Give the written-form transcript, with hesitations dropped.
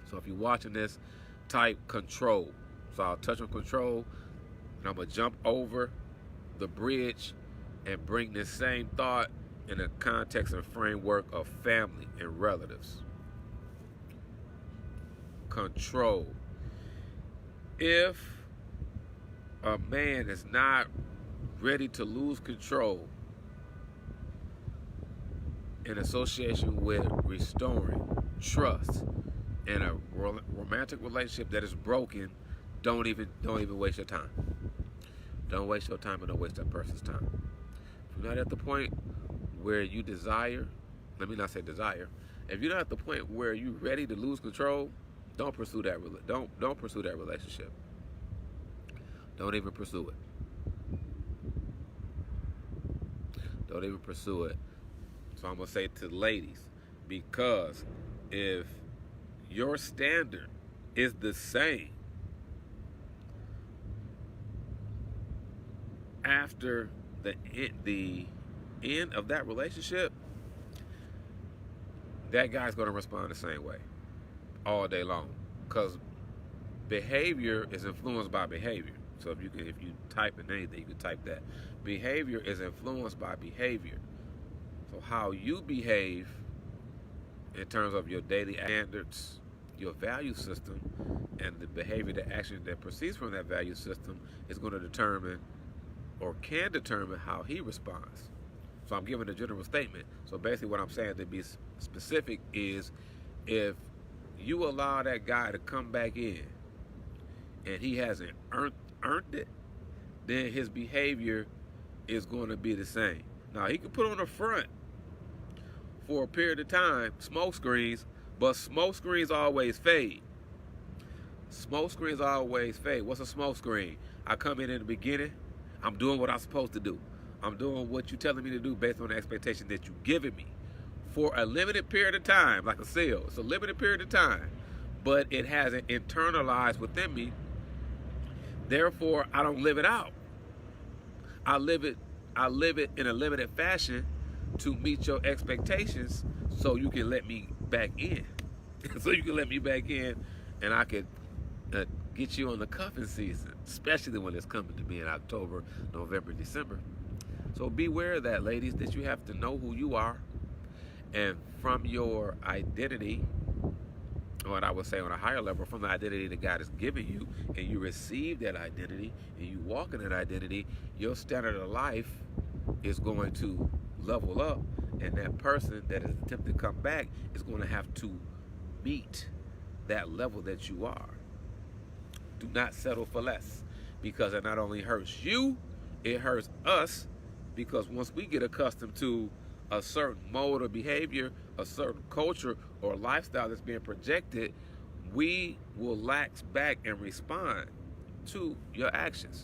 So if you're watching this, type control. So I'll touch on control, and I'm going to jump over the bridge and bring this same thought in the context and framework of family and relatives. Control. If a man is not ready to lose control in association with restoring trust in a romantic relationship that is broken, don't even waste your time. Don't waste your time, and don't waste that person's time. If you're not at the point where you desire, let me not say desire. If you're not at the point where you're ready to lose control, don't pursue that. Don't pursue that relationship. Don't even pursue it. Don't even pursue it. So I'm gonna say to the ladies, because if your standard is the same after the end of that relationship, that guy's going to respond the same way all day long, because behavior is influenced by behavior. So if you type in anything, you can type that. Behavior is influenced by behavior. So how you behave in terms of your daily standards, your value system, and the behavior, the action that proceeds from that value system is going to determine, or can determine, how he responds. So I'm giving a general statement. So basically what I'm saying, to be specific, is if you allow that guy to come back in and he hasn't earned it, then his behavior is going to be the same. Now, he can put on the front for a period of time, smoke screens, but smoke screens always fade. Smoke screens always fade. What's a smoke screen? I come in the beginning, I'm doing what I'm supposed to do. I'm doing what you're telling me to do based on the expectation that you've given me for a limited period of time, like a sale. It's a limited period of time, but it hasn't internalized within me. Therefore, I don't live it out. I live it in a limited fashion to meet your expectations, so you can let me back in. So you can let me back in, and I could get you on the cuffing season, especially when it's coming to me in October, November, December. So beware of that, ladies, that you have to know who you are, and from your identity, or I would say on a higher level, from the identity that God has given you, and you receive that identity, and you walk in that identity, your standard of life is going to level up, and that person that is attempting to come back is going to have to meet that level that you are. Do not settle for less, because it not only hurts you, it hurts us, because once we get accustomed to a certain mode of behavior, a certain culture or lifestyle that's being projected, we will lax back and respond to your actions.